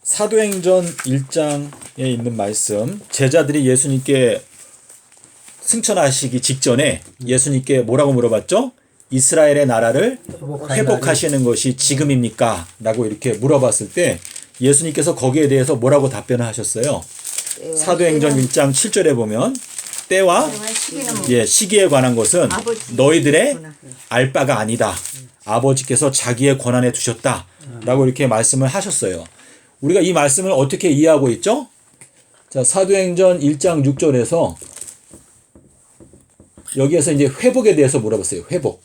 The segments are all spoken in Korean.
사도행전 1장에 있는 말씀, 제자들이 예수님께 승천하시기 직전에 예수님께 뭐라고 물어봤죠? 이스라엘의 나라를 회복하시는 것이 지금입니까? 라고 이렇게 물어봤을 때 예수님께서 거기에 대해서 뭐라고 답변을 하셨어요? 사도행전 1장 7절에 보면 때와 시기에 관한 것은 너희들의 알 바가 아니다. 아버지께서 자기의 권한에 두셨다. 라고 이렇게 말씀을 하셨어요. 우리가 이 말씀을 어떻게 이해하고 있죠? 자, 사도행전 1장 6절에서 여기에서 이제 회복에 대해서 물어봤어요. 회복.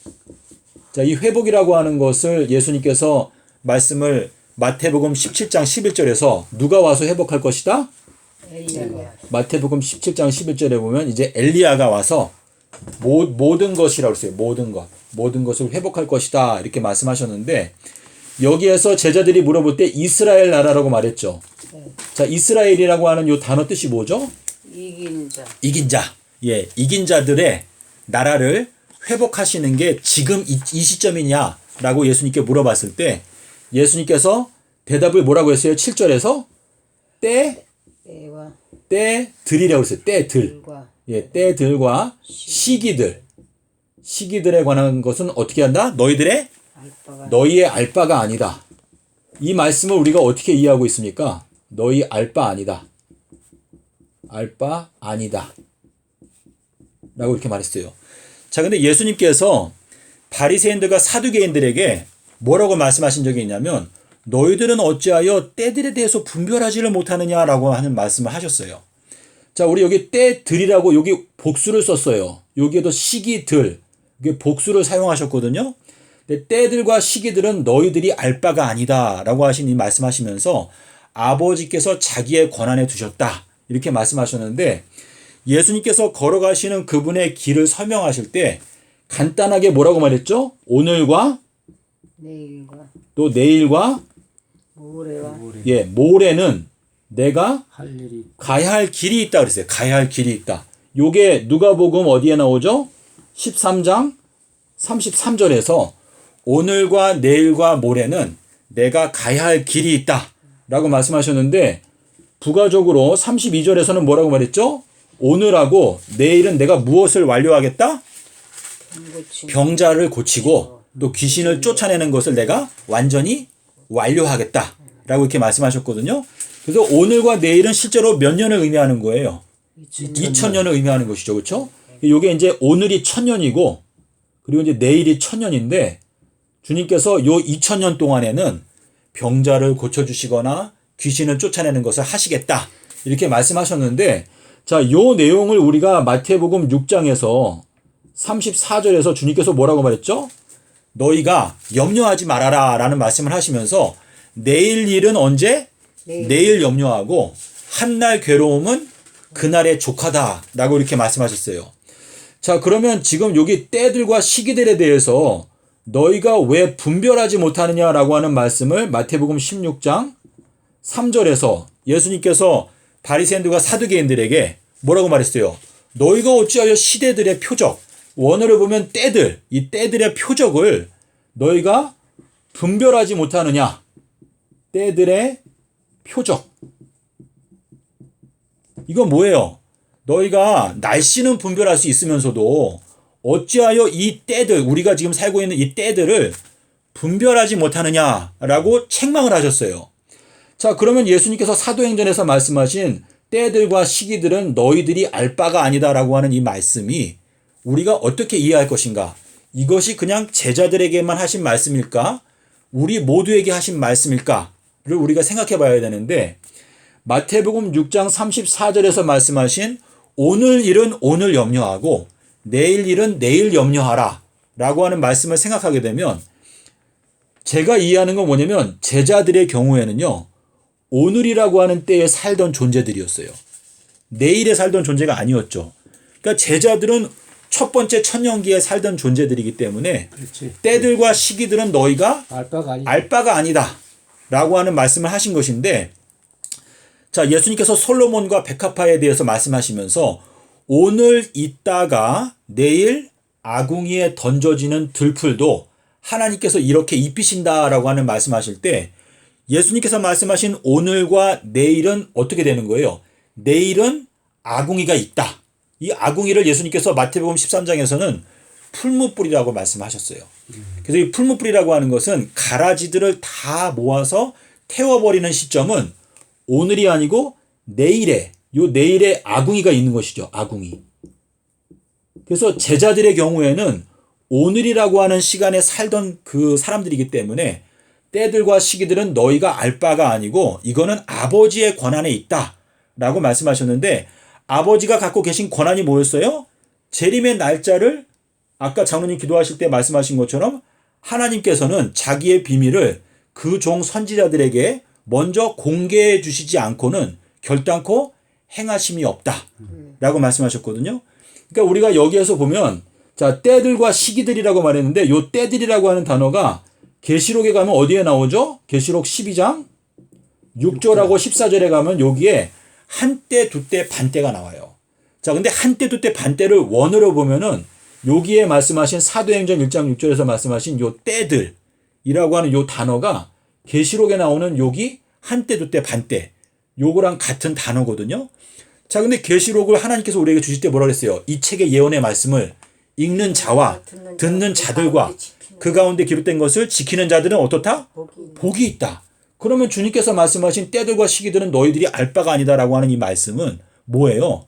자, 이 회복이라고 하는 것을 예수님께서 말씀을 마태복음 17장 11절에서 누가 와서 회복할 것이다? 마태복음 17장 11절에 보면 이제 엘리야가 와서 모든 것이라고 했어요. 모든 것을 회복할 것이다. 이렇게 말씀하셨는데 여기에서 제자들이 물어볼 때 이스라엘 나라라고 말했죠. 자, 이스라엘이라고 하는 이 단어 뜻이 뭐죠? 이긴 자. 예, 이긴 자들의 나라를 회복하시는 게 지금 이 시점이냐라고 예수님께 물어봤을 때 예수님께서 대답을 뭐라고 했어요? 7절에서 때들이라고 했어요. 때들. 예, 때들과 시기들에 관한 것은 어떻게 한다? 너희의 알 바가 아니다. 이 말씀을 우리가 어떻게 이해하고 있습니까? 너희 알 바 아니다. 알 바 아니다. 라고 이렇게 말했어요. 자, 근데 예수님께서 바리새인들과 사두개인들에게 뭐라고 말씀하신 적이 있냐면 너희들은 어찌하여 때들에 대해서 분별하지를 못하느냐라고 하는 말씀을 하셨어요. 자, 우리 여기 때들이라고 여기 복수를 썼어요. 여기에도 시기들, 이게 복수를 사용하셨거든요. 근데 때들과 시기들은 너희들이 알 바가 아니다라고 하신 이 말씀하시면서 아버지께서 자기의 권한에 두셨다 이렇게 말씀하셨는데 예수님께서 걸어가시는 그분의 길을 설명하실 때 간단하게 뭐라고 말했죠? 오늘과 또 내일과 모레는 내가 가야 할 길이 있다 그랬어요. 가야 할 길이 있다. 요게 누가복음 어디에 나오죠? 13장 33절에서 오늘과 내일과 모레는 내가 가야 할 길이 있다 라고 말씀하셨는데 부가적으로 32절에서는 뭐라고 말했죠? 오늘하고 내일은 내가 무엇을 완료하겠다? 병자를 고치고 또 귀신을 쫓아내는 것을 내가 완전히 완료하겠다 라고 이렇게 말씀하셨거든요. 그래서 오늘과 내일은 실제로 몇 년을 의미하는 거예요? 2000년을 의미하는 것이죠. 그렇죠? 이게 이제 오늘이 1000년이고 그리고 이제 내일이 1000년인데 주님께서 요 2000년 동안에는 병자를 고쳐주시거나 귀신을 쫓아내는 것을 하시겠다 이렇게 말씀하셨는데 자, 요 내용을 우리가 마태복음 6장에서 34절에서 주님께서 뭐라고 말했죠? 너희가 염려하지 말아라 라는 말씀을 하시면서 내일 일은 언제? 내일 염려하고 한날 괴로움은 그날의 족하다 라고 이렇게 말씀하셨어요. 자, 그러면 지금 여기 때들과 시기들에 대해서 너희가 왜 분별하지 못하느냐라고 하는 말씀을 마태복음 16장 3절에서 예수님께서 바리새인들과 사두개인들에게 뭐라고 말했어요? 너희가 어찌하여 시대들의 표적, 원어를 보면 때들, 이 때들의 표적을 너희가 분별하지 못하느냐? 때들의 표적. 이건 뭐예요? 너희가 날씨는 분별할 수 있으면서도 어찌하여 이 때들, 우리가 지금 살고 있는 이 때들을 분별하지 못하느냐라고 책망을 하셨어요. 자, 그러면 예수님께서 사도행전에서 말씀하신 때들과 시기들은 너희들이 알 바가 아니다라고 하는 이 말씀이 우리가 어떻게 이해할 것인가? 이것이 그냥 제자들에게만 하신 말씀일까? 우리 모두에게 하신 말씀일까?를 우리가 생각해 봐야 되는데 마태복음 6장 34절에서 말씀하신 오늘 일은 오늘 염려하고 내일 일은 내일 염려하라 라고 하는 말씀을 생각하게 되면 제가 이해하는 건 뭐냐면 제자들의 경우에는요. 오늘이라고 하는 때에 살던 존재들이었어요. 내일에 살던 존재가 아니었죠. 그러니까 제자들은 첫 번째 천년기에 살던 존재들이기 때문에 때들과 시기들은 너희가 알 바가 아니다 라고 하는 말씀을 하신 것인데 자, 예수님께서 솔로몬과 백합화에 대해서 말씀하시면서 오늘 있다가 내일 아궁이에 던져지는 들풀도 하나님께서 이렇게 입히신다라고 하는 말씀하실 때 예수님께서 말씀하신 오늘과 내일은 어떻게 되는 거예요? 내일은 아궁이가 있다. 이 아궁이를 예수님께서 마태복음 13장에서는 풀무불이라고 말씀하셨어요. 그래서 이 풀무불이라고 하는 것은 가라지들을 다 모아서 태워버리는 시점은 오늘이 아니고 내일에, 요 내일에 아궁이가 있는 것이죠. 아궁이. 그래서 제자들의 경우에는 오늘이라고 하는 시간에 살던 그 사람들이기 때문에 때들과 시기들은 너희가 알 바가 아니고 이거는 아버지의 권한에 있다라고 말씀하셨는데, 아버지가 갖고 계신 권한이 뭐였어요? 재림의 날짜를 아까 장로님 기도하실 때 말씀하신 것처럼 하나님께서는 자기의 비밀을 그 종 선지자들에게 먼저 공개해 주시지 않고는 결단코 행하심이 없다라고 말씀하셨거든요. 그러니까 우리가 여기에서 보면 자, 때들과 시기들이라고 말했는데 요 때들이라고 하는 단어가 계시록에 가면 어디에 나오죠? 계시록 12장 6절하고 14절에 가면 여기에 한때, 두때, 반때가 나와요. 자, 근데 한때, 두때, 반때를 원어로 보면은 여기에 말씀하신 사도행전 1장 6절에서 말씀하신 요 때들이라고 하는 요 단어가 계시록에 나오는 여기 한때, 두때, 반때 요거랑 같은 단어거든요. 자, 근데 계시록을 하나님께서 우리에게 주실 때 뭐라 그랬어요? 이 책의 예언의 말씀을 읽는 자와 듣는 자들과 그 가운데 기록된 것을 지키는 자들은 어떻다? 복이 있다. 그러면 주님께서 말씀하신 때들과 시기들은 너희들이 알 바가 아니다라고 하는 이 말씀은 뭐예요?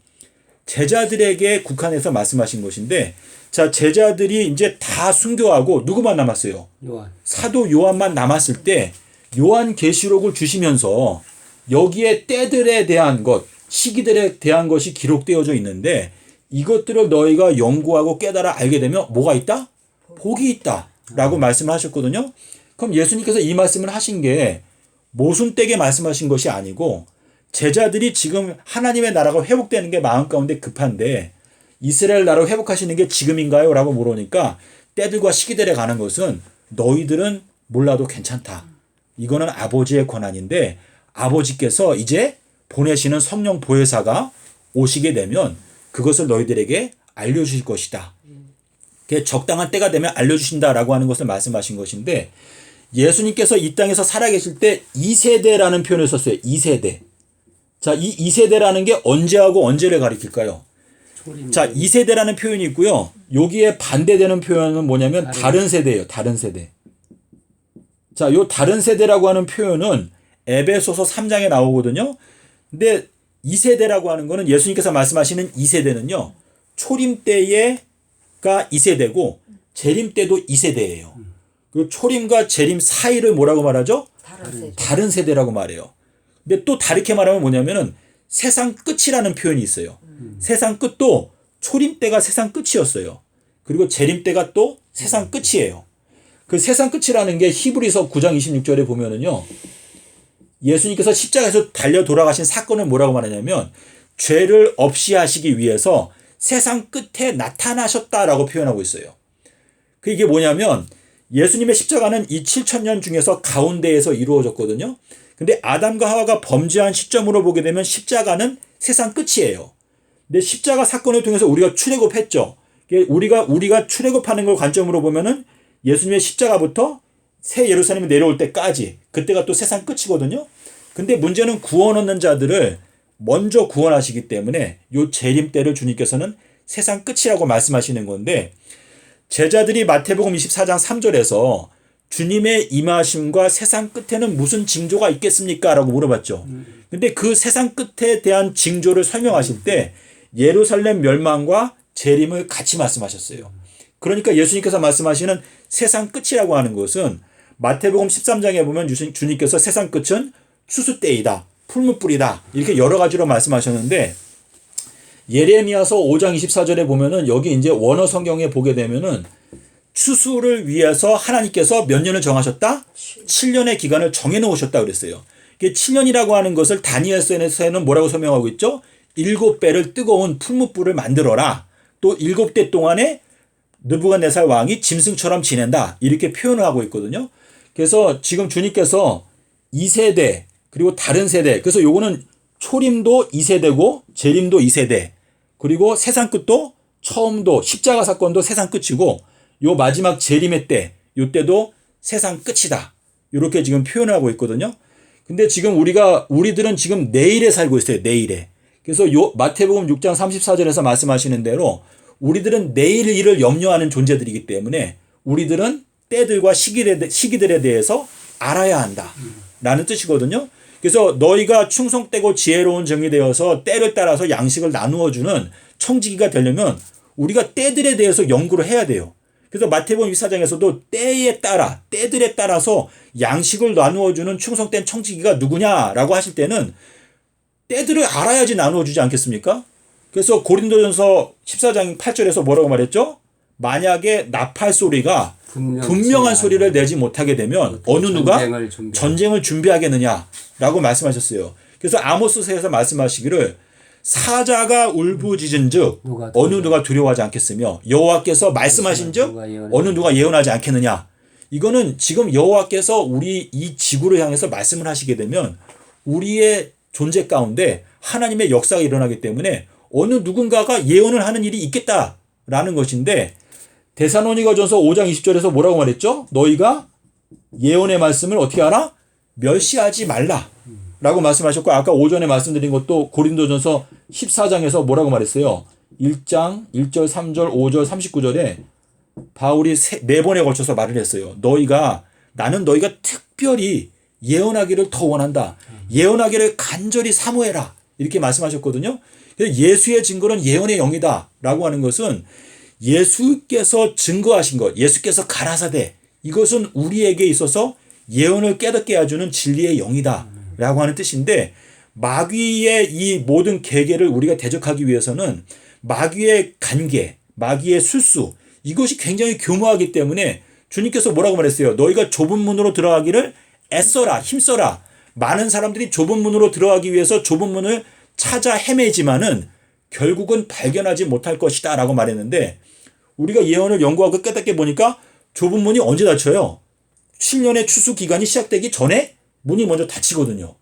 제자들에게 국한해서 말씀하신 것인데, 자, 제자들이 이제 다 순교하고 누구만 남았어요? 요한. 사도 요한만 남았을 때 요한 계시록을 주시면서 여기에 때들에 대한 것, 시기들에 대한 것이 기록되어져 있는데 이것들을 너희가 연구하고 깨달아 알게 되면 뭐가 있다? 복이 있다라고 말씀을 하셨거든요. 그럼 예수님께서 이 말씀을 하신 게 모순되게 말씀하신 것이 아니고, 제자들이 지금 하나님의 나라가 회복되는 게 마음 가운데 급한데 이스라엘 나라를 회복하시는 게 지금인가요? 라고 물으니까 때들과 시기들에 가는 것은 너희들은 몰라도 괜찮다. 이거는 아버지의 권한인데 아버지께서 이제 보내시는 성령 보혜사가 오시게 되면 그것을 너희들에게 알려주실 것이다. 적당한 때가 되면 알려주신다라고 하는 것을 말씀하신 것인데, 예수님께서 이 땅에서 살아계실 때 2세대라는 표현을 썼어요. 2세대. 자, 이 2세대라는 게 언제하고 언제를 가리킬까요? 자, 2세대라는 표현이 있고요. 여기에 반대되는 표현은 뭐냐면 다른 세대예요. 다른 세대. 자, 요 다른 세대라고 하는 표현은 에베소서 3장에 나오거든요. 근데 2세대라고 하는 거는 예수님께서 말씀하시는 2세대는요. 초림 때가 2세대고 재림 때도 2세대예요. 그 초림과 재림 사이를 뭐라고 말하죠? 다른 세대라고 말해요. 근데 또 다르게 말하면 뭐냐면은 세상 끝이라는 표현이 있어요. 세상 끝도 초림 때가 세상 끝이었어요. 그리고 재림 때가 또 세상 끝이에요. 그 세상 끝이라는 게 히브리서 9장 26절에 보면은요. 예수님께서 십자가에서 달려 돌아가신 사건을 뭐라고 말하냐면 죄를 없이 하시기 위해서 세상 끝에 나타나셨다라고 표현하고 있어요. 그 이게 뭐냐면 예수님의 십자가는 이 7,000년 중에서 가운데에서 이루어졌거든요. 근데 아담과 하와가 범죄한 시점으로 보게 되면 십자가는 세상 끝이에요. 근데 십자가 사건을 통해서 우리가 출애굽했죠. 우리가 출애굽하는 걸 관점으로 보면은 예수님의 십자가부터 새 예루살렘이 내려올 때까지 그때가 또 세상 끝이거든요. 근데 문제는 구원 얻는 자들을 먼저 구원하시기 때문에 요 재림 때를 주님께서는 세상 끝이라고 말씀하시는 건데, 제자들이 마태복음 24장 3절에서 주님의 임하심과 세상 끝에는 무슨 징조가 있겠습니까? 라고 물어봤죠. 근데 그 세상 끝에 대한 징조를 설명하실 때 예루살렘 멸망과 재림을 같이 말씀하셨어요. 그러니까 예수님께서 말씀하시는 세상 끝이라고 하는 것은 마태복음 13장에 보면 주님께서 세상 끝은 추수 때이다, 풀무불이다, 이렇게 여러 가지로 말씀하셨는데, 예레미야서 5장 24절에 보면은 여기 이제 원어 성경에 보게 되면은 추수를 위해서 하나님께서 몇 년을 정하셨다? 7년의 기간을 정해 놓으셨다 그랬어요. 이게 7년이라고 하는 것을 다니엘서에는 뭐라고 설명하고 있죠? 7배를 뜨거운 풀무불을 만들어라. 또 7대 동안에 느부갓네살 왕이 짐승처럼 지낸다. 이렇게 표현을 하고 있거든요. 그래서 지금 주님께서 2세대 그리고 다른 세대, 그래서 요거는 초림도 2세대고 재림도 2세대, 그리고 세상 끝도 처음도 십자가 사건도 세상 끝이고 요 마지막 재림의 때, 요 때도 세상 끝이다. 이렇게 지금 표현을 하고 있거든요. 근데 지금 우리들은 지금 내일에 살고 있어요. 내일에. 그래서 마태복음 6장 34절에서 말씀하시는 대로 우리들은 내일 일을 염려하는 존재들이기 때문에 우리들은 때들과 시기들에 대해서 알아야 한다. 라는 뜻이거든요. 그래서 너희가 충성되고 지혜로운 정이 되어서 때를 따라서 양식을 나누어 주는 청지기가 되려면 우리가 때들에 대해서 연구를 해야 돼요. 그래서 마태복음 24장에서도 때들에 따라서 양식을 나누어 주는 충성된 청지기가 누구냐라고 하실 때는 때들을 알아야지 나누어 주지 않겠습니까? 그래서 고린도전서 14장 8절에서 뭐라고 말했죠? 만약에 나팔 소리가 분명한 소리를 내지 못하게 되면 어느 누가 전쟁을 준비하겠느냐라고 말씀하셨어요. 그래서 아모스서에서 말씀하시기를 사자가 울부짖은즉 어느 누가 두려워하지 않겠으며 여호와께서 말씀하신즉 어느 누가 예언하지 않겠느냐. 이거는 지금 여호와께서 우리 이 지구를 향해서 말씀을 하시게 되면 우리의 존재 가운데 하나님의 역사가 일어나기 때문에 어느 누군가가 예언을 하는 일이 있겠다라는 것인데 데살로니가전서 5장 20절에서 뭐라고 말했죠? 너희가 예언의 말씀을 어떻게 하라? 멸시하지 말라 라고 말씀하셨고 아까 오전에 말씀드린 것도 고린도전서 14장에서 뭐라고 말했어요? 1장 1절 3절 5절 39절에 바울이 4번에 걸쳐서 말을 했어요. 나는 너희가 특별히 예언하기를 더 원한다. 예언하기를 간절히 사모해라. 이렇게 말씀하셨거든요. 예수의 증거는 예언의 영이다 라고 하는 것은 예수께서 증거하신 것, 예수께서 가라사대 이것은 우리에게 있어서 예언을 깨닫게 해주는 진리의 영이다 라고 하는 뜻인데 마귀의 이 모든 계계를 우리가 대적하기 위해서는 마귀의 간계, 마귀의 술수 이것이 굉장히 교모하기 때문에 주님께서 뭐라고 말했어요? 너희가 좁은 문으로 들어가기를 애써라, 힘써라. 많은 사람들이 좁은 문으로 들어가기 위해서 좁은 문을 찾아 헤매지만은 결국은 발견하지 못할 것이다 라고 말했는데 우리가 예언을 연구하고 깨닫게 보니까 좁은 문이 언제 닫혀요? 7년의 추수 기간이 시작되기 전에 문이 먼저 닫히거든요.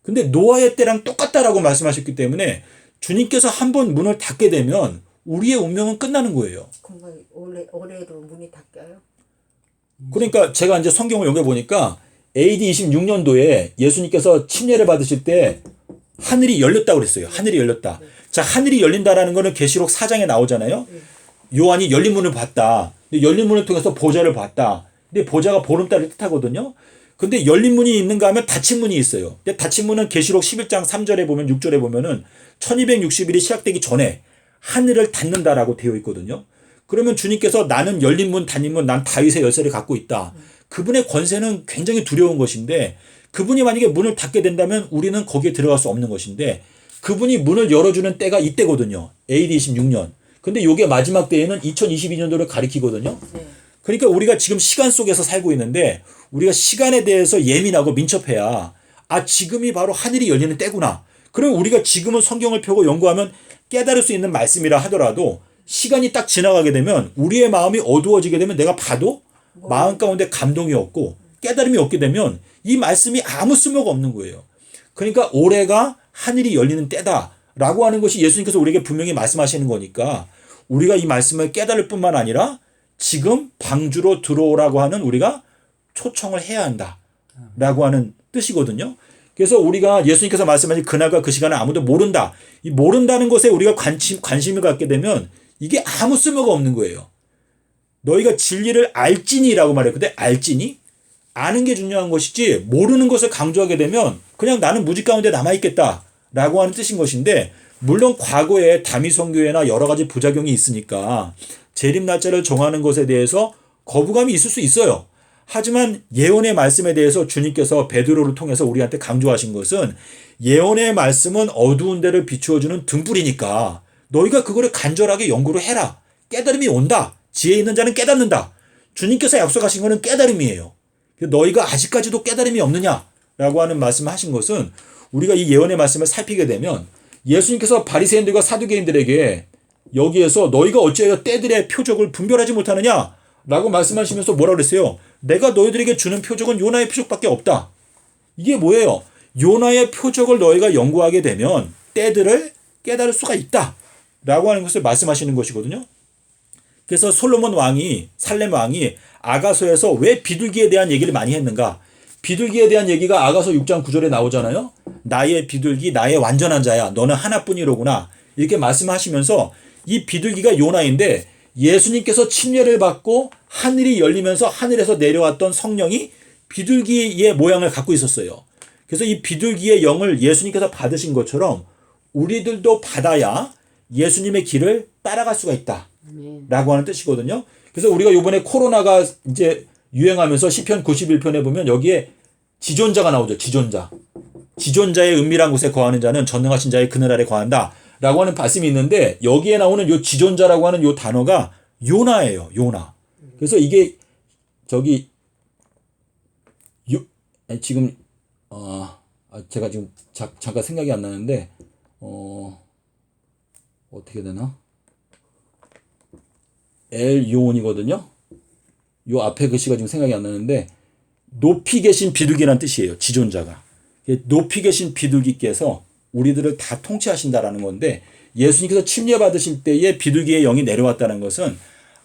근데 노아의 때랑 똑같다라고 말씀하셨기 때문에 주님께서 한번 문을 닫게 되면 우리의 운명은 끝나는 거예요. 정말 올해도 문이 닫혀요? 그러니까 제가 이제 성경을 연구해 보니까 AD 26년도에 예수님께서 침례를 받으실 때 하늘이 열렸다고 그랬어요. 하늘이 열렸다. 자, 하늘이 열린다라는 거는 계시록 4장에 나오잖아요. 요한이 열린 문을 봤다. 열린 문을 통해서 보좌를 봤다. 근데 보좌가 보름달을 뜻하거든요. 근데 열린 문이 있는가 하면 닫힌 문이 있어요. 근데 닫힌 문은 계시록 11장 3절에 보면 6절에 보면은 1260일이 시작되기 전에 하늘을 닫는다라고 되어 있거든요. 그러면 주님께서 나는 열린 문, 닫힌 문, 난 다윗의 열쇠를 갖고 있다. 그분의 권세는 굉장히 두려운 것인데 그분이 만약에 문을 닫게 된다면 우리는 거기에 들어갈 수 없는 것인데 그분이 문을 열어주는 때가 이때거든요. AD 26년. 근데 이게 마지막 때에는 2022년도를 가리키거든요. 그러니까 우리가 지금 시간 속에서 살고 있는데 우리가 시간에 대해서 예민하고 민첩해야 지금이 바로 하늘이 열리는 때구나. 그럼 우리가 지금은 성경을 펴고 연구하면 깨달을 수 있는 말씀이라 하더라도 시간이 딱 지나가게 되면 우리의 마음이 어두워지게 되면 내가 봐도 마음 가운데 감동이 없고 깨달음이 없게 되면 이 말씀이 아무 쓸모가 없는 거예요. 그러니까 올해가 하늘이 열리는 때다라고 하는 것이 예수님께서 우리에게 분명히 말씀하시는 거니까 우리가 이 말씀을 깨달을 뿐만 아니라 지금 방주로 들어오라고 하는 우리가 초청을 해야 한다라고 하는 뜻이거든요. 그래서 우리가 예수님께서 말씀하신 그날과 그 시간을 아무도 모른다. 이 모른다는 것에 우리가 관심을 갖게 되면 이게 아무 쓸모가 없는 거예요. 너희가 진리를 알지니라고 말해요. 근데 알지니? 아는 게 중요한 것이지 모르는 것을 강조하게 되면 그냥 나는 무지 가운데 남아있겠다라고 하는 뜻인 것인데 물론 과거에 다미성교회나 여러 가지 부작용이 있으니까 재림 날짜를 정하는 것에 대해서 거부감이 있을 수 있어요. 하지만 예언의 말씀에 대해서 주님께서 베드로를 통해서 우리한테 강조하신 것은 예언의 말씀은 어두운 데를 비추어주는 등불이니까 너희가 그거를 간절하게 연구를 해라. 깨달음이 온다. 지혜 있는 자는 깨닫는다. 주님께서 약속하신 것은 깨달음이에요. 너희가 아직까지도 깨달음이 없느냐라고 하는 말씀을 하신 것은 우리가 이 예언의 말씀을 살피게 되면 예수님께서 바리새인들과 사두개인들에게 여기에서 너희가 어찌하여 때들의 표적을 분별하지 못하느냐라고 말씀하시면서 뭐라고 그랬어요? 내가 너희들에게 주는 표적은 요나의 표적밖에 없다. 이게 뭐예요? 요나의 표적을 너희가 연구하게 되면 때들을 깨달을 수가 있다라고 하는 것을 말씀하시는 것이거든요. 그래서 솔로몬 왕이 살렘 왕이 아가서에서 왜 비둘기에 대한 얘기를 많이 했는가? 비둘기에 대한 얘기가 아가서 6장 9절에 나오잖아요. 나의 비둘기, 나의 완전한 자야. 너는 하나뿐이로구나. 이렇게 말씀하시면서 이 비둘기가 요나인데 예수님께서 침례를 받고 하늘이 열리면서 하늘에서 내려왔던 성령이 비둘기의 모양을 갖고 있었어요. 그래서 이 비둘기의 영을 예수님께서 받으신 것처럼 우리들도 받아야 예수님의 길을 따라갈 수가 있다. 라고 하는 뜻이거든요. 그래서 우리가 이번에 코로나가 이제 유행하면서 시편 91편에 보면 여기에 지존자가 나오죠. 지존자. 지존자의 은밀한 곳에 거하는 자는 전능하신 자의 그늘 아래 거한다. 라고 하는 말씀이 있는데 여기에 나오는 요 지존자라고 하는 요 단어가 요나예요. 요나. 그래서 이게 저기 지금 제가 지금 잠깐 생각이 안 나는데 어떻게 되나? 요온이거든요. 요 앞에 글씨가 지금 생각이 안 나는데 높이 계신 비둘기란 뜻이에요. 지존자가. 높이 계신 비둘기께서 우리들을 다 통치하신다라는 건데 예수님께서 침례 받으실 때에 비둘기의 영이 내려왔다는 것은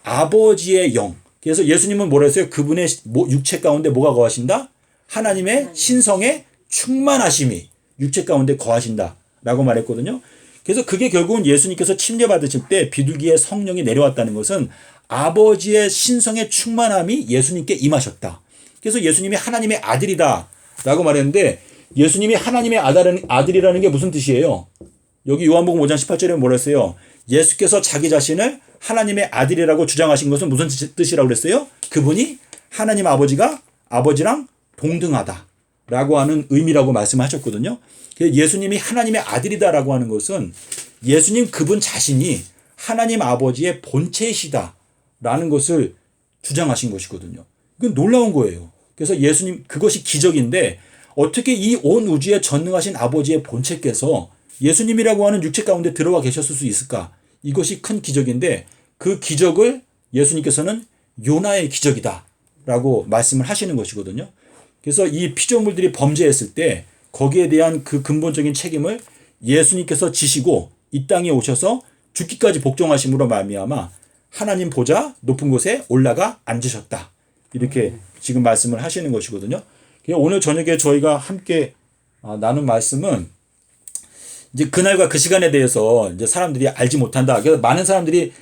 아버지의 영. 그래서 예수님은 뭐라 했어요? 그분의 육체 가운데 뭐가 거하신다? 하나님의 신성의 충만하심이 육체 가운데 거하신다라고 말했거든요. 그래서 그게 결국은 예수님께서 침례 받으실 때 비둘기의 성령이 내려왔다는 것은 아버지의 신성의 충만함이 예수님께 임하셨다. 그래서 예수님이 하나님의 아들이다라고 말했는데 예수님이 하나님의 아들이라는 게 무슨 뜻이에요? 여기 요한복음 5장 18절에 뭐라 했어요? 예수께서 자기 자신을 하나님의 아들이라고 주장하신 것은 무슨 뜻이라고 그랬어요? 그분이 하나님 아버지랑 동등하다라고 하는 의미라고 말씀하셨거든요. 예수님이 하나님의 아들이다라고 하는 것은 예수님 그분 자신이 하나님 아버지의 본체이시다라는 것을 주장하신 것이거든요. 이건 놀라운 거예요. 그래서 예수님 그것이 기적인데 어떻게 이 온 우주에 전능하신 아버지의 본체께서 예수님이라고 하는 육체 가운데 들어와 계셨을 수 있을까? 이것이 큰 기적인데 그 기적을 예수님께서는 요나의 기적이다라고 말씀을 하시는 것이거든요. 그래서 이 피조물들이 범죄했을 때 거기에 대한 그 근본적인 책임을 예수님께서 지시고 이 땅에 오셔서 죽기까지 복종하심으로 말미암아 하나님 보좌 높은 곳에 올라가 앉으셨다. 이렇게 지금 말씀을 하시는 것이거든요. 오늘 저녁에 저희가 함께 나눈 말씀은 이제 그날과 그 시간에 대해서 이제 사람들이 알지 못한다. 그래서 많은 사람들이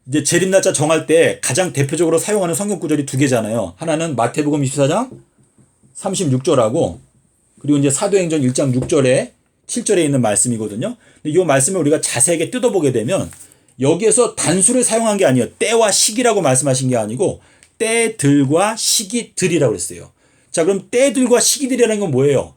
이제 재림날짜 정할 때 가장 대표적으로 사용하는 성경 구절이 두 개잖아요. 하나는 마태복음 24장 36절하고 그리고 이제 사도행전 1장 6절에 7절에 있는 말씀이거든요. 근데 이 말씀을 우리가 자세하게 뜯어보게 되면 여기에서 단수를 사용한 게 아니에요. 때와 시기라고 말씀하신 게 아니고 때들과 시기들이라고 그랬어요. 자, 그럼 때들과 시기들이라는 건 뭐예요?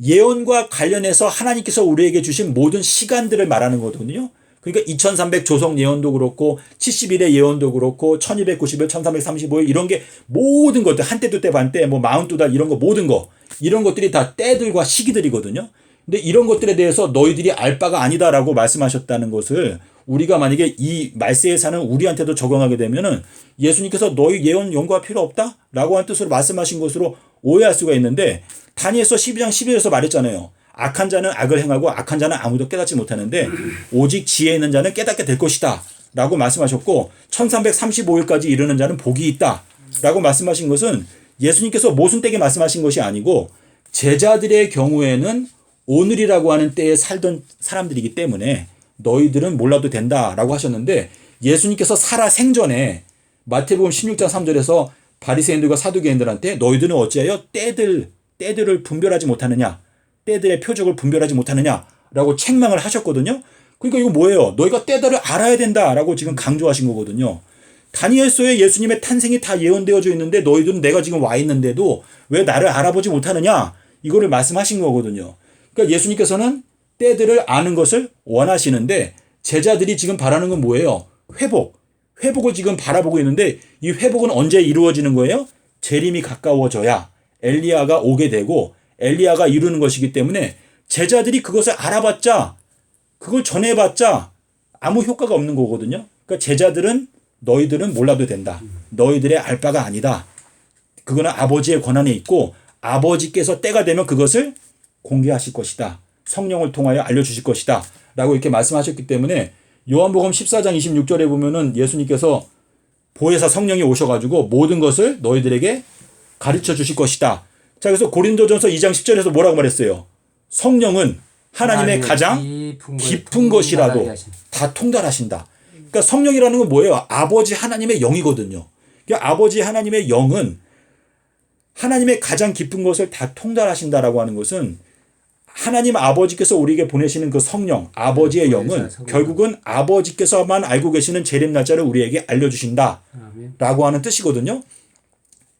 예언과 관련해서 하나님께서 우리에게 주신 모든 시간들을 말하는 거거든요. 그러니까 2300 조성 예언도 그렇고 70일의 예언도 그렇고 1290일 1335일 이런 게 모든 것들 한때 두때 반때 뭐 42달 이런 거 모든 거 이런 것들이 다 때들과 시기들이거든요. 근데 이런 것들에 대해서 너희들이 알 바가 아니다라고 말씀하셨다는 것을 우리가 만약에 이 말세에 사는 우리한테도 적용하게 되면은 예수님께서 너희 예언 연구할 필요 없다라고 한 뜻으로 말씀하신 것으로 오해할 수가 있는데 다니엘서 12장 11절에서 말했잖아요. 악한 자는 악을 행하고 악한 자는 아무도 깨닫지 못하는데 오직 지혜 있는 자는 깨닫게 될 것이다 라고 말씀하셨고 1335일까지 이르는 자는 복이 있다 라고 말씀하신 것은 예수님께서 모순되게 말씀하신 것이 아니고 제자들의 경우에는 오늘이라고 하는 때에 살던 사람들이기 때문에 너희들은 몰라도 된다라고 하셨는데 예수님께서 살아 생전에 마태복음 16장 3절에서 바리새인들과 사두개인들한테 너희들은 어찌하여 때들을 분별하지 못하느냐 때들의 표적을 분별하지 못하느냐라고 책망을 하셨거든요. 그러니까 이거 뭐예요? 너희가 때들을 알아야 된다라고 지금 강조하신 거거든요. 다니엘서에 예수님의 탄생이 다 예언되어져 있는데 너희들은 내가 지금 와 있는데도 왜 나를 알아보지 못하느냐 이거를 말씀하신 거거든요. 그러니까 예수님께서는 때들을 아는 것을 원하시는데 제자들이 지금 바라는 건 뭐예요? 회복을 지금 바라보고 있는데 이 회복은 언제 이루어지는 거예요? 재림이 가까워져야 엘리야가 오게 되고 엘리야가 이루는 것이기 때문에 제자들이 그것을 알아봤자 그걸 전해봤자 아무 효과가 없는 거거든요. 그러니까 제자들은 너희들은 몰라도 된다. 너희들의 알 바가 아니다. 그거는 아버지의 권한에 있고 아버지께서 때가 되면 그것을 공개하실 것이다. 성령을 통하여 알려주실 것이다. 라고 이렇게 말씀하셨기 때문에 요한복음 14장 26절에 보면은 예수님께서 보혜사 성령이 오셔가지고 모든 것을 너희들에게 가르쳐 주실 것이다. 자, 그래서 고린도전서 2장 10절에서 뭐라고 말했어요? 성령은 하나님의 가장 깊은 것이라도 다 통달하신다. 그러니까 성령이라는 건 뭐예요? 아버지 하나님의 영이거든요. 그러니까 아버지 하나님의 영은 하나님의 가장 깊은 것을 다 통달하신다라고 하는 것은 하나님 아버지께서 우리에게 보내시는 그 성령, 아버지의 영은 결국은 아버지께서만 알고 계시는 재림 날짜를 우리에게 알려주신다라고 하는 뜻이거든요.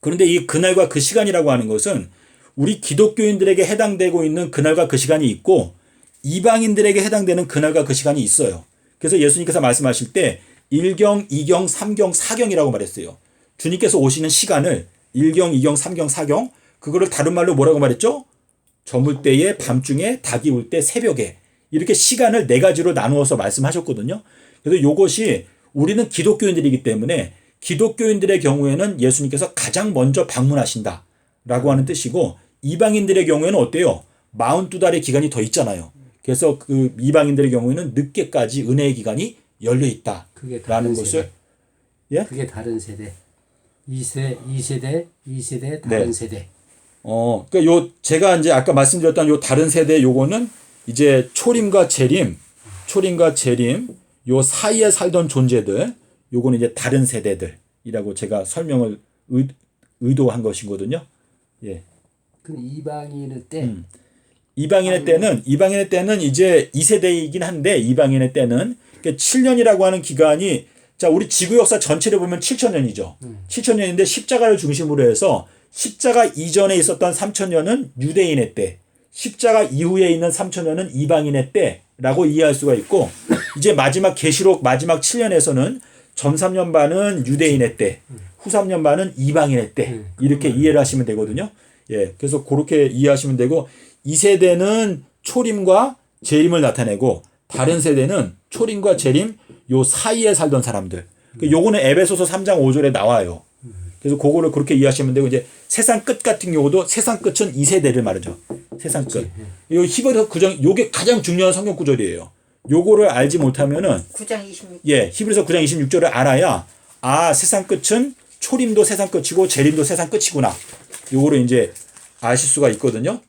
그런데 이 그날과 그 시간이라고 하는 것은 우리 기독교인들에게 해당되고 있는 그날과 그 시간이 있고 이방인들에게 해당되는 그날과 그 시간이 있어요. 그래서 예수님께서 말씀하실 때 1경, 2경, 3경, 4경이라고 말했어요. 주님께서 오시는 시간을 1경, 2경, 3경, 4경 그거를 다른 말로 뭐라고 말했죠? 저물 때에, 밤중에, 닭이 울 때, 새벽에 이렇게 시간을 네 가지로 나누어서 말씀하셨거든요. 그래서 이것이 우리는 기독교인들이기 때문에 기독교인들의 경우에는 예수님께서 가장 먼저 방문하신다라고 하는 뜻이고 이방인들의 경우에는 어때요? 42달의 기간이 더 있잖아요. 그래서 그 이방인들의 경우에는 늦게까지 은혜의 기간이 열려 있다라는 것을 예? 그게 다른 세대. 2세대 다른 네. 세대. 그러니까 요 제가 이제 아까 말씀드렸던 요 다른 세대 요거는 이제 초림과 재림 요 사이에 살던 존재들 요거는 이제 다른 세대들이라고 제가 설명을 의도한 것이거든요. 예. 그럼 이방인의 때 이방인의 때는 이제 2세대이긴 한데 이방인의 때는 그러니까 7년이라고 하는 기간이 자, 우리 지구 역사 전체를 보면 7,000년이죠. 7,000년인데 십자가를 중심으로 해서 십자가 이전에 있었던 3,000년은 유대인의 때, 십자가 이후에 있는 3,000년은 이방인의 때라고 이해할 수가 있고 이제 마지막 계시록 마지막 7년에서는 전 3년 반은 유대인의 때, 후 3년 반은 이방인의 때 이렇게 이해를 하시면 되거든요. 예, 그래서 그렇게 이해하시면 되고 이 세대는 초림과 재림을 나타내고 다른 세대는 초림과 재림 요 사이에 살던 사람들. 요거는 에베소서 3장 5절에 나와요. 그래서 그거를 그렇게 이해하시면 되고 이제 세상 끝 같은 경우도 세상 끝은 이 세대를 말하죠. 세상 끝. 요 히브리서 구절 요게 가장 중요한 성경 구절이에요. 요거를 알지 못하면은 9장 26절. 예, 히브리서 9장 26절을 알아야 아, 세상 끝은 초림도 세상 끝이고 재림도 세상 끝이구나. 요거를 이제 아실 수가 있거든요.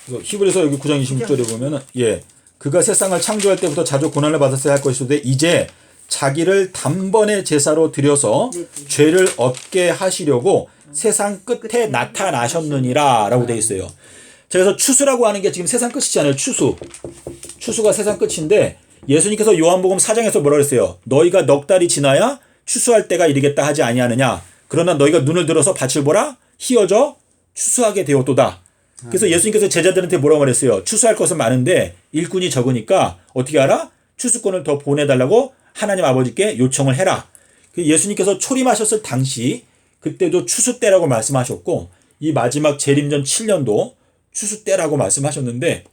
히브리서 여기 9장 26절에 보면은 예. 그가 세상을 창조할 때부터 자주 고난을 받았어야 할 것이오되 이제 자기를 단번에 제사로 드려서 죄를 얻게 하시려고 세상 끝에 나타나셨느니라 라고 되어 있어요. 자, 그래서 추수라고 하는 게 지금 세상 끝이잖아요. 추수가 세상 끝인데 예수님께서 요한복음 4장에서 뭐라 그랬어요? 너희가 넉 달이 지나야 추수할 때가 이르겠다 하지 아니하느냐. 그러나 너희가 눈을 들어서 밭을 보라 희어져 추수하게 되었도다. 그래서 예수님께서 제자들한테 뭐라고 말했어요? 추수할 것은 많은데 일꾼이 적으니까 어떻게 하라? 추수꾼을 더 보내달라고 하나님 아버지께 요청을 해라. 예수님께서 초림하셨을 당시 그때도 추수 때라고 말씀하셨고 이 마지막 재림전 7년도 추수 때라고 말씀하셨는데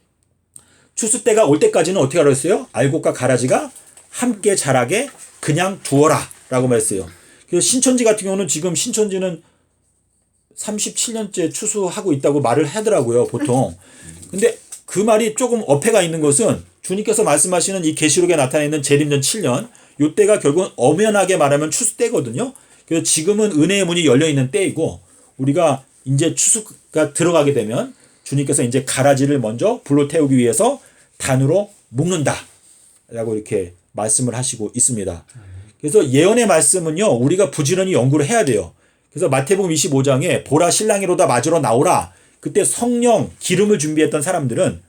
추수 때가 올 때까지는 어떻게 하라 했어요? 알곡과 가라지가 함께 자라게 그냥 두어라 라고 말했어요. 그래서 신천지 같은 경우는 지금 신천지는 37년째 추수하고 있다고 말을 하더라고요, 보통. 근데 그 말이 조금 어폐가 있는 것은 주님께서 말씀하시는 이 계시록에 나타나 있는 재림전 7년, 요 때가 결국은 엄연하게 말하면 추수 때거든요. 그래서 지금은 은혜의 문이 열려 있는 때이고 우리가 이제 추수가 들어가게 되면 주님께서 이제 가라지를 먼저 불로 태우기 위해서 단으로 묶는다라고 이렇게 말씀을 하시고 있습니다. 그래서 예언의 말씀은요, 우리가 부지런히 연구를 해야 돼요. 그래서 마태복음 25장에 보라 신랑이로다 맞으러 나오라. 그때 성령 기름을 준비했던 사람들은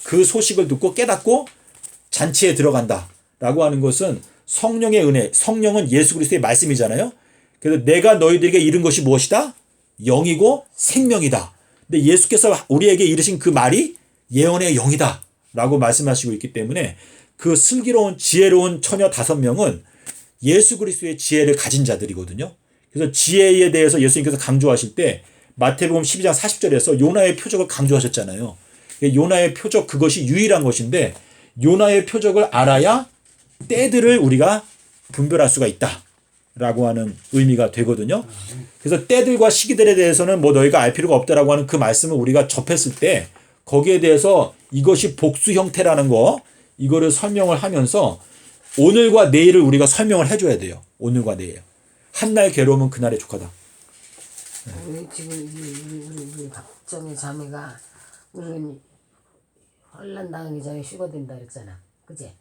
그 소식을 듣고 깨닫고 잔치에 들어간다. 라고 하는 것은 성령의 은혜, 성령은 예수 그리스도의 말씀이잖아요. 그래서 내가 너희들에게 이른 것이 무엇이다? 영이고 생명이다. 근데 예수께서 우리에게 이르신 그 말이 예언의 영이다. 라고 말씀하시고 있기 때문에 그 슬기로운 지혜로운 처녀 5명은 예수 그리스도의 지혜를 가진 자들이거든요. 그래서 지혜에 대해서 예수님께서 강조하실 때 마태복음 12장 40절에서 요나의 표적을 강조하셨잖아요. 요나의 표적 그것이 유일한 것인데 요나의 표적을 알아야 때들을 우리가 분별할 수가 있다라고 하는 의미가 되거든요. 그래서 때들과 시기들에 대해서는 뭐 너희가 알 필요가 없다라고 하는 그 말씀을 우리가 접했을 때 거기에 대해서 이것이 복수 형태라는 거 이거를 설명을 하면서 오늘과 내일을 우리가 설명을 해줘야 돼요. 오늘과 내일. 한 날 괴로움은 그날의 족하다. 우리 지금 우리 박정희 자매가 우리는 환란 당하기 전에 휴거된다 그랬잖아. 그제?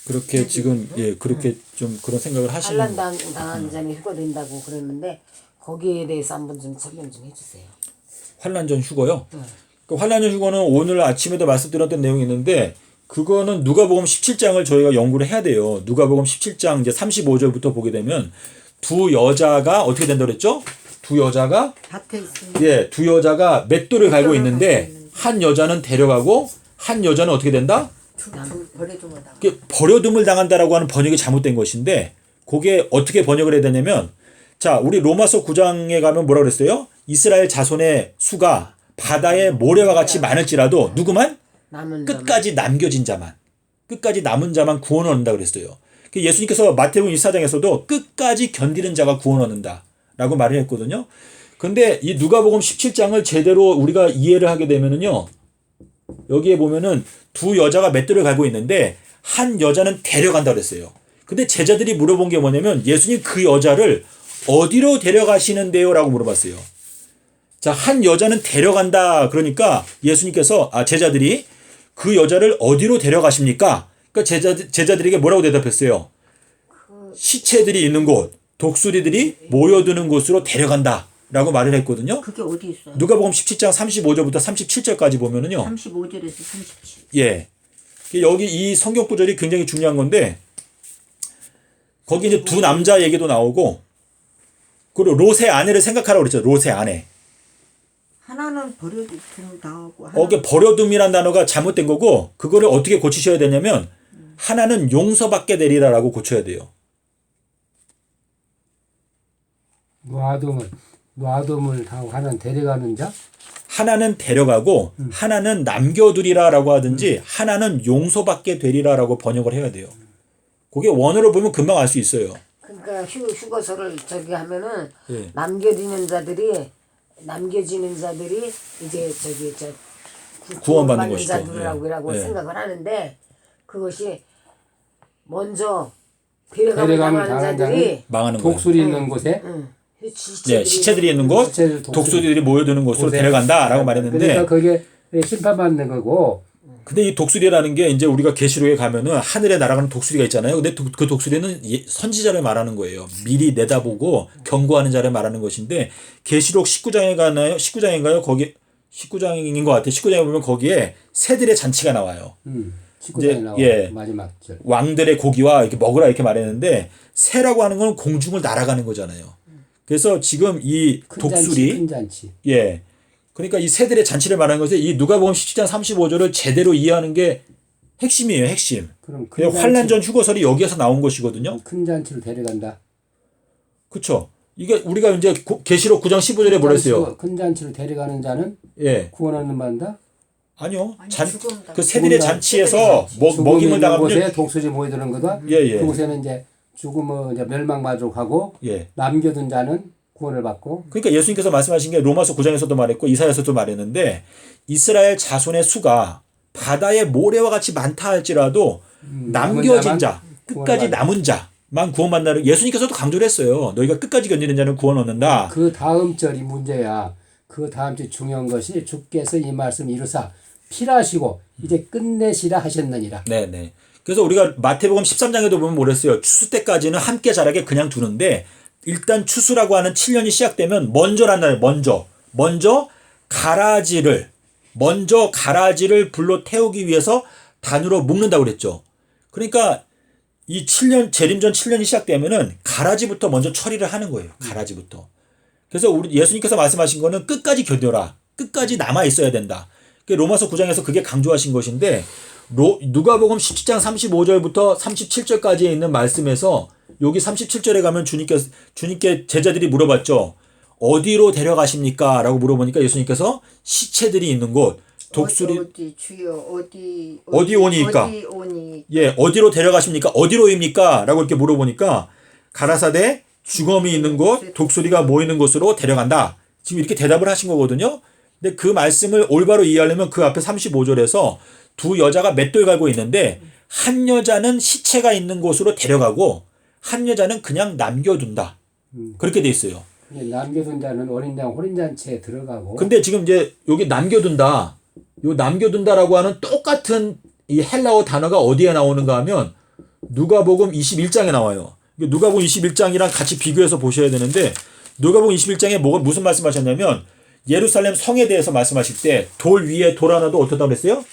그렇게 지금 그렇게 좀 그런 생각을 하시는 환란 당하기 전에 휴거된다고 그랬는데 거기에 대해서 한번 좀 설명 좀 해주세요. 환란전 휴거요. 그 환란전 휴거는 오늘 아침에도 말씀드렸던 내용이 있는데 그거는 누가복음 17장을 저희가 연구를 해야 돼요. 누가복음 17장 이제 35절부터 보게 되면 두 여자가 어떻게 된다 그랬죠? 두 여자가 밭에 있으면 두 여자가 맷돌을 갈고 있는데 한 여자는 데려가고 한 여자는 어떻게 된다? 버려두면 다. 버려둠을 당한다라고 하는 번역이 잘못된 것인데 그게 어떻게 번역을 해야 되냐면 자, 우리 로마서 9장에 가면 뭐라 그랬어요? 이스라엘 자손의 수가 바다의 모래와 같이 많을지라도 누구만? 끝까지 남겨진 자만. 끝까지 남은 자만 구원 얻는다 그랬어요. 예수님께서 마태복음 24장에서도 끝까지 견디는 자가 구원 얻는다 라고 말을 했거든요. 근데 이 누가복음 17장을 제대로 우리가 이해를 하게 되면은요. 여기에 보면은 두 여자가 맷돌을 갈고 있는데 한 여자는 데려간다 그랬어요. 근데 제자들이 물어본 게 뭐냐면 예수님 그 여자를 어디로 데려가시는데요? 라고 물어봤어요. 자, 한 여자는 데려간다. 그러니까 예수님께서 제자들이 그 여자를 어디로 데려가십니까? 그러니까 제자들에게 뭐라고 대답했어요? 시체들이 있는 곳, 독수리들이 모여드는 곳으로 데려간다. 라고 말을 했거든요. 그게 어디 있어요? 누가복음 17장 35절부터 37절까지 보면은요. 35절에서 37. 예. 여기 이 성경 구절이 굉장히 중요한 건데 거기 이제 두 남자 얘기도 나오고 그리고 롯의 아내를 생각하라고 그랬죠. 롯의 아내. 하나는 버려두면 당하고 거기 버려둠이란 단어가 잘못된 거고 그거를 어떻게 고치셔야 되냐면 하나는 용서받게 되리라라고 고쳐야 돼요. 놔둠을 하고 하나는 데려가는 자? 하나는 데려가고 하나는 남겨두리라라고 하든지 하나는 용서받게 되리라라고 번역을 해야 돼요. 그게 원어로 보면 금방 알 수 있어요. 그러니까 휴거서를 저기 하면은 예. 남겨지는 자들이 이제 구원받는 것이죠. 자들이라고 예. 생각을 하는데 그것이 먼저 데려가면 데려가면 당하는 자들이 망하는 거예요. 독수리 있는 곳에 시체들이 있는 곳, 독수리들이 모여드는 곳으로 데려간다라고 말했는데 그러니까 그게 심판받는 거고 근데 이 독수리라는 게 이제 우리가 계시록에 가면은 하늘에 날아가는 독수리가 있잖아요. 근데 그 독수리는 선지자를 말하는 거예요. 미리 내다보고 경고하는 자를 말하는 것인데 계시록 19장에 가나요? 19장인가요? 거기 19장인 것 같아요. 19장에 보면 거기에 새들의 잔치가 나와요. 19장에 나와 마지막 절. 왕들의 고기와 이렇게 먹으라 이렇게 말했는데 새라고 하는 건 공중을 날아가는 거잖아요. 그래서 지금 이 독수리 큰 잔치. 예. 그러니까 이 새들의 잔치를 말하는 것에 이 누가복음 17장 35절을 제대로 이해하는 게 핵심이에요, 핵심. 그럼 환란전 휴거설이 여기에서 나온 것이거든요. 큰 잔치를 데려간다. 그렇죠. 이게 우리가 이제 계시록 9장 15절에 뭐랬어요? 큰 잔치를 데려가는 자는 구원 얻는 받는다. 아니요. 그 새들의 잔치에서 먹임을 당하면 곳에 독수리 모여드는 거다. 예. 그곳에는 이제 죽음은 이제 멸망마족하고 남겨둔 자는 구원을 받고. 그러니까 예수님께서 말씀하신 게 로마서 9장에서도 말했고 이사야서도 말했는데 이스라엘 자손의 수가 바다의 모래와 같이 많다 할지라도 남겨진 자, 끝까지 남은 자만 구원받는다는 예수님께서도 강조를 했어요. 너희가 끝까지 견디는 자는 구원 얻는다. 그 다음 절이 문제야. 그 다음 절 중요한 것이 주께서 이 말씀 이루사 필하시고 이제 끝내시라 하셨느니라. 네네. 그래서 우리가 마태복음 13장에도 보면 뭐랬어요. 추수 때까지는 함께 자라게 그냥 두는데 일단 추수라고 하는 7년이 시작되면 먼저란 말이에요. 먼저 가라지를 불로 태우기 위해서 단으로 묶는다고 그랬죠. 그러니까 이 7년 재림전 7년이 시작되면은 가라지부터 먼저 처리를 하는 거예요. 가라지부터. 그래서 우리 예수님께서 말씀하신 거는 끝까지 견뎌라. 끝까지 남아 있어야 된다. 로마서 9장에서 그게 강조하신 것인데 누가복음 17장 35절부터 37절까지에 있는 말씀에서 여기 37절에 가면 주님께 제자들이 물어봤죠. 어디로 데려가십니까? 라고 물어보니까 예수님께서 시체들이 있는 곳, 독수리 어디 주여 어디 오니까? 예, 어디로 데려가십니까? 어디로입니까? 라고 이렇게 물어보니까 가라사대 죽음이 있는 곳, 독수리가 모이는 곳으로 데려간다. 지금 이렇게 대답을 하신 거거든요. 근데 그 말씀을 올바로 이해하려면 그 앞에 35절에서 두 여자가 맷돌 갈고 있는데 한 여자는 시체가 있는 곳으로 데려가고 한 여자는 그냥 남겨둔다. 그렇게 돼 있어요. 남겨둔 자는 어린 양 혼인잔치에 들어가고. 근데 지금 이제 여기 남겨둔다. 요 남겨둔다라고 하는 똑같은 이 헬라어 단어가 어디에 나오는가 하면 누가복음 21장에 나와요. 누가복음 21장이랑 같이 비교해서 보셔야 되는데 누가복음 21장에 무슨 말씀하셨냐면 예루살렘 성에 대해서 말씀하실 때 돌 위에 돌 하나도 어떻다고 그랬어요?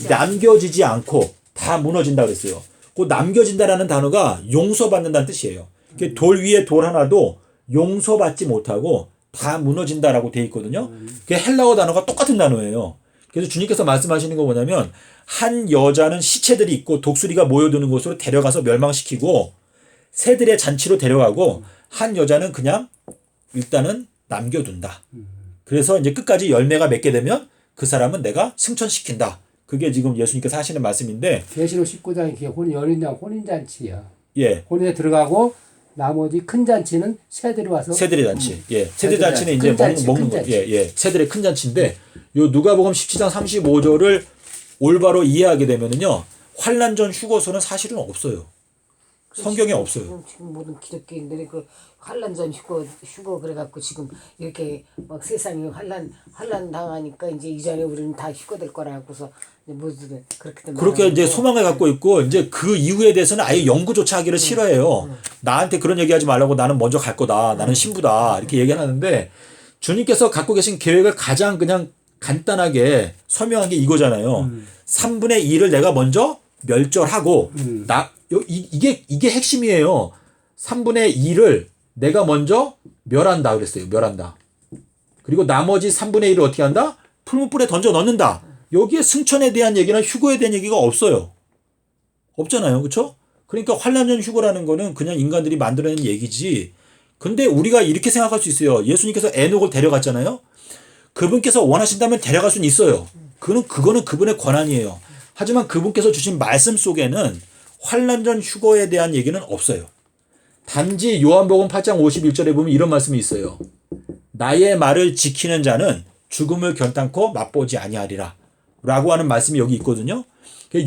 남겨지지 않고 다 무너진다 그랬어요. 그 남겨진다라는 단어가 용서받는다는 뜻이에요. 돌 위에 돌 하나도 용서받지 못하고 다 무너진다라고 돼 있거든요. 그 헬라어 단어가 똑같은 단어예요. 그래서 주님께서 말씀하시는 거 뭐냐면 한 여자는 시체들이 있고 독수리가 모여드는 곳으로 데려가서 멸망시키고 새들의 잔치로 데려가고 한 여자는 그냥 일단은 남겨둔다. 그래서 이제 끝까지 열매가 맺게 되면 그 사람은 내가 승천시킨다. 그게 지금 예수님께서 하시는 말씀인데 계시록 19장이 그게 어린 양 혼인잔치야. 예. 혼인에 들어가고 나머지 큰 잔치는 새들이 와서 새들의 잔치. 예. 새들의 잔치는 이제 큰 잔치, 먹는 큰 거. 잔치. 예, 예. 새들의 큰 잔치인데 요 누가복음 17장 35절을 올바로 이해하게 되면은요. 환란 전 휴거소는 사실은 없어요. 성경에 없어요. 지금 모든 기독교인들이 그 환란전 휴거 그래갖고 지금 이렇게 막 세상이 환란 당하니까 이제 이전에 우리는 다 휴거될 거라고서 모두들 그렇게 이제 소망을 갖고 있고 이제 그 이후에 대해서는 아예 연구조차 하기를 싫어해요. 나한테 그런 얘기하지 말라고 나는 먼저 갈 거다. 나는 신부다. 이렇게 얘기하는데 주님께서 갖고 계신 계획을 가장 그냥 간단하게 설명한 게 이거잖아요. 3분의 2를 내가 먼저 멸절하고 이게 핵심이에요. 3분의 2를 내가 먼저 멸한다 그랬어요. 멸한다. 그리고 나머지 3분의 1을 어떻게 한다? 풀무불에 던져 넣는다. 여기에 승천에 대한 얘기나 휴거에 대한 얘기가 없어요. 없잖아요. 그렇죠? 그러니까 환란전 휴거라는 거는 그냥 인간들이 만들어낸 얘기지. 근데 우리가 이렇게 생각할 수 있어요. 예수님께서 에녹을 데려갔잖아요. 그분께서 원하신다면 데려갈 수는 있어요. 그거는 그분의 권한이에요. 하지만 그분께서 주신 말씀 속에는 환란전 휴거에 대한 얘기는 없어요. 단지 요한복음 8장 51절에 보면 이런 말씀이 있어요. 나의 말을 지키는 자는 죽음을 결단코 맛보지 아니하리라 라고 하는 말씀이 여기 있거든요.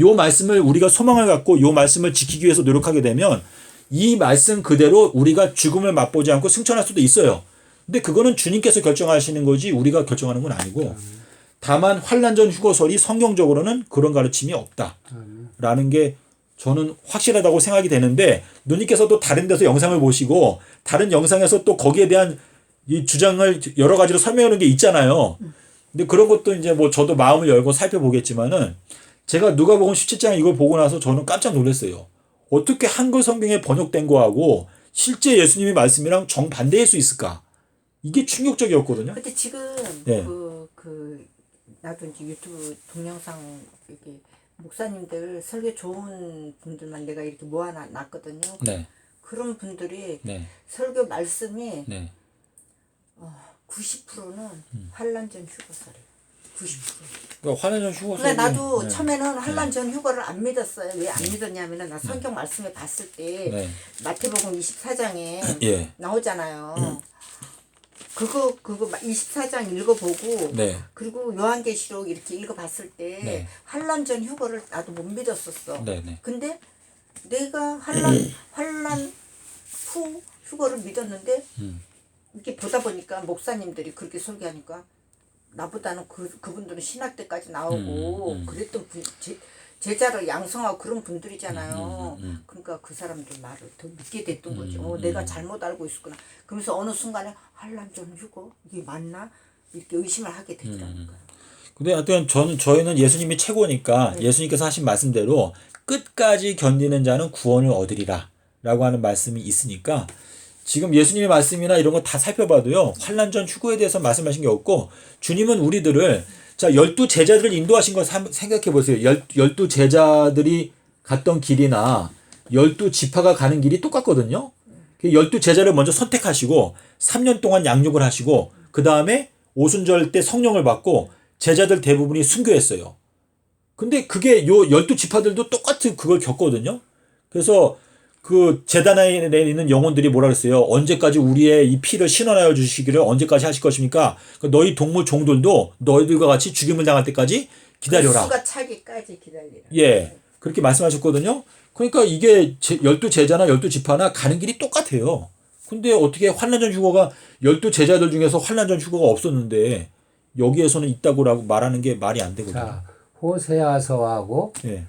요 말씀을 우리가 소망을 갖고 요 말씀을 지키기 위해서 노력하게 되면 이 말씀 그대로 우리가 죽음을 맛보지 않고 승천할 수도 있어요. 근데 그거는 주님께서 결정하시는 거지 우리가 결정하는 건 아니고 다만 환란전 휴거설이 성경적으로는 그런 가르침이 없다라는 게 저는 확실하다고 생각이 되는데 누님께서도 다른 데서 영상을 보시고 다른 영상에서 또 거기에 대한 이 주장을 여러 가지로 설명하는 게 있잖아요. 근데 그런 것도 이제 뭐 저도 마음을 열고 살펴보겠지만은 제가 누가복음 17장 이걸 보고 나서 저는 깜짝 놀랐어요. 어떻게 한글 성경에 번역된 거하고 실제 예수님의 말씀이랑 정반대일 수 있을까? 이게 충격적이었거든요. 근데 지금 네. 나도 이제 유튜브 동영상 이렇게 목사님들 설교 좋은 분들만 내가 이렇게 모아놨거든요. 네. 그런 분들이 네. 설교 말씀이 네. 90%는 환란전 휴거설이에요. 90%. 그러니까 환란전 휴거설. 그러니까 나도 처음에는 환란전 휴거를 안 믿었어요. 왜 안 믿었냐면은 나 성경 말씀에 봤을 때 네. 마태복음 24장에 예. 나오잖아요. 그거 24장 읽어보고 네. 그리고 요한계시록 이렇게 읽어봤을 때 네. 환란전 휴거를 나도 못 믿었었어. 네, 네. 근데 내가 환란 후 휴거를 믿었는데 이렇게 보다 보니까 목사님들이 그렇게 설교하니까 나보다는 그분들은 신학 때까지 나오고 그랬던 제자를 양성하고 그런 분들이잖아요. 그러니까 그 사람들 말을 더 믿게 됐던 거죠. 내가 잘못 알고 있었구나. 그러면서 어느 순간에 환란전 휴거 이게 맞나 이렇게 의심을 하게 되더라고요. 근데 하여튼 저희는 예수님이 최고니까 예수님께서 하신 말씀대로 끝까지 견디는 자는 구원을 얻으리라 라고 하는 말씀이 있으니까 지금 예수님의 말씀이나 이런 거 다 살펴봐도요. 환란전 휴거에 대해서 말씀하신 게 없고 주님은 우리들을 자 12제자들을 인도하신 걸 생각해 보세요. 12제자들이 갔던 길이나 12지파가 가는 길이 똑같거든요. 12제자를 먼저 선택하시고 3년 동안 양육을 하시고 그 다음에 오순절 때 성령을 받고 제자들 대부분이 순교했어요. 근데 그게 요 12지파들도 똑같은 그걸 겪거든요. 그래서 그 제단에 있는 영혼들이 뭐라 그랬어요? 언제까지 우리의 이 피를 신원하여 주시기를 언제까지 하실 것입니까? 너희 동물 종들도 너희들과 같이 죽임을 당할 때까지 기다려라. 수가 차기까지 기다리라. 예. 그렇게 말씀하셨거든요. 그러니까 이게 12제자나 12지파나 가는 길이 똑같아요. 근데 어떻게 환난전 휴거가 12제자들 중에서 환난전 휴거가 없었는데 여기에서는 있다고 말하는 게 말이 안 되거든요. 자, 호세아서하고 예.